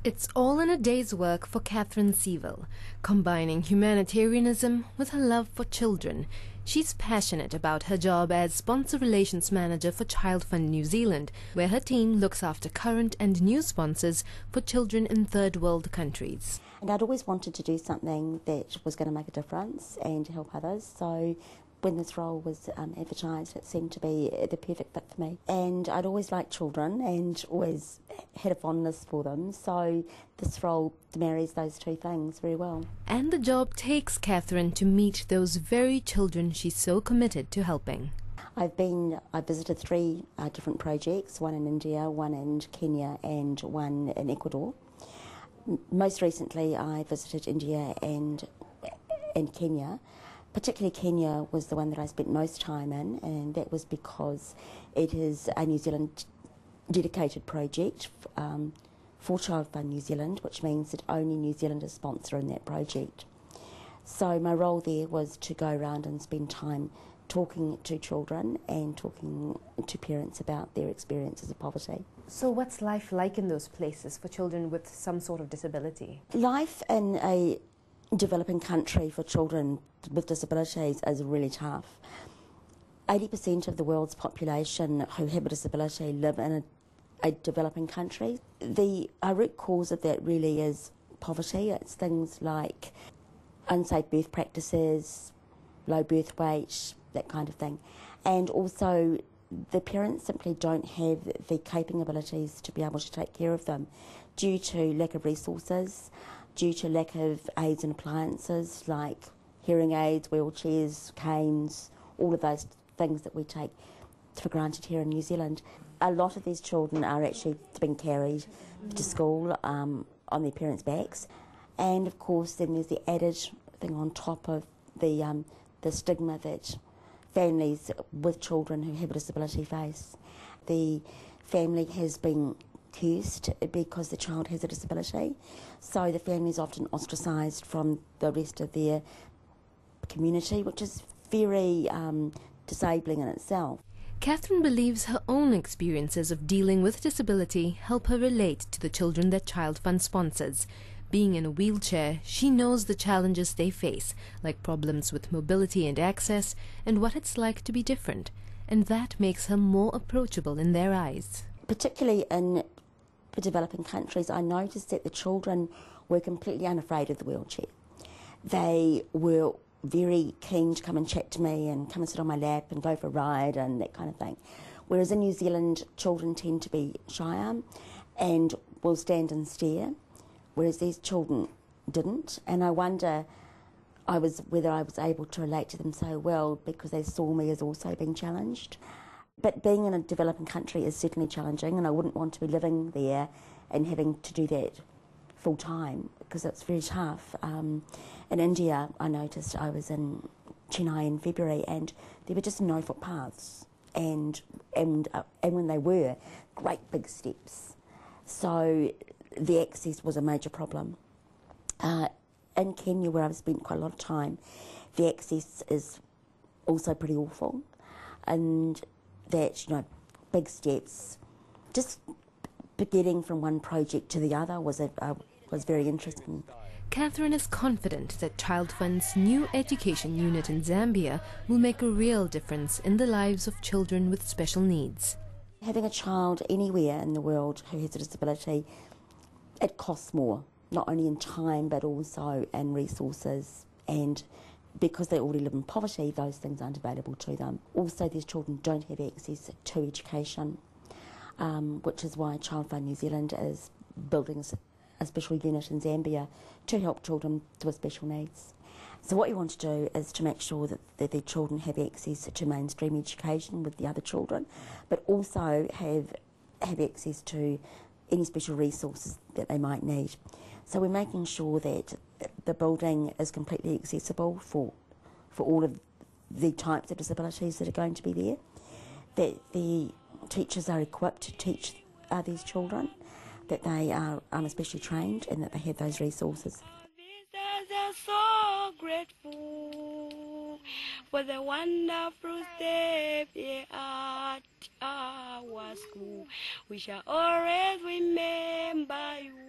It's all in a day's work for Katherine Seavill, combining humanitarianism with her love for children. She's passionate about her job as Sponsor Relations Manager for ChildFund New Zealand, where her team looks after current and new sponsors for children in third world countries. And I'd always wanted to do something that was going to make a difference and help others, so when this role was advertised, it seemed to be the perfect fit for me. And I'd always liked children and always had a fondness for them, so this role marries those two things very well. And the job takes Katherine to meet those very children she's so committed to helping. I visited three different projects, one in India, one in Kenya and one in Ecuador. Most recently I visited India and Kenya. Particularly Kenya was the one that I spent most time in, and that was because it is a New Zealand dedicated project for ChildFund New Zealand, which means that only New Zealanders sponsor in that project. So my role there was to go around and spend time talking to children and talking to parents about their experiences of poverty. So what's life like in those places for children with some sort of disability? Life in a developing country for children with disabilities is really tough. 80% of the world's population who have a disability live in a developing country. The root cause of that really is poverty. It's things like unsafe birth practices, low birth weight, that kind of thing. And also the parents simply don't have the capabilities to be able to take care of them due to lack of resources, due to lack of aids and appliances like hearing aids, wheelchairs, canes, all of those things that we take for granted here in New Zealand. A lot of these children are actually being carried to school on their parents' backs, and of course then there's the added thing on top of the stigma that families with children who have a disability face. The family has been cursed because the child has a disability, so the family is often ostracised from the rest of their community, which is very disabling in itself. Katherine believes her own experiences of dealing with disability help her relate to the children that ChildFund sponsors. Being in a wheelchair, she knows the challenges they face, like problems with mobility and access, and what it's like to be different, and that makes her more approachable in their eyes. Particularly in the developing countries, I noticed that the children were completely unafraid of the wheelchair. They were very keen to come and chat to me and come and sit on my lap and go for a ride and that kind of thing. Whereas in New Zealand, children tend to be shyer and will stand and stare, whereas these children didn't. And I wonder whether I was able to relate to them so well because they saw me as also being challenged. But being in a developing country is certainly challenging, and I wouldn't want to be living there and having to do that full time because it's very tough. In India, I noticed I was in Chennai in February and there were just no footpaths, and when they were, great big steps. So the access was a major problem. In Kenya, where I've spent quite a lot of time, the access is also pretty awful, and that, big steps, just getting from one project to the other was very interesting. Katherine is confident that ChildFund's new education unit in Zambia will make a real difference in the lives of children with special needs. Having a child anywhere in the world who has a disability, it costs more, not only in time but also in resources, and because they already live in poverty, those things aren't available to them. Also, these children don't have access to education, which is why ChildFund New Zealand is building a special unit in Zambia to help children with special needs. So what you want to do is to make sure that the children have access to mainstream education with the other children, but also have access to any special resources that they might need. So we're making sure that the building is completely accessible for all of the types of disabilities that are going to be there, that the teachers are equipped to teach these children, that they are especially trained and that they have those resources. Are so grateful for the wonderful step at our school. We shall always remember you.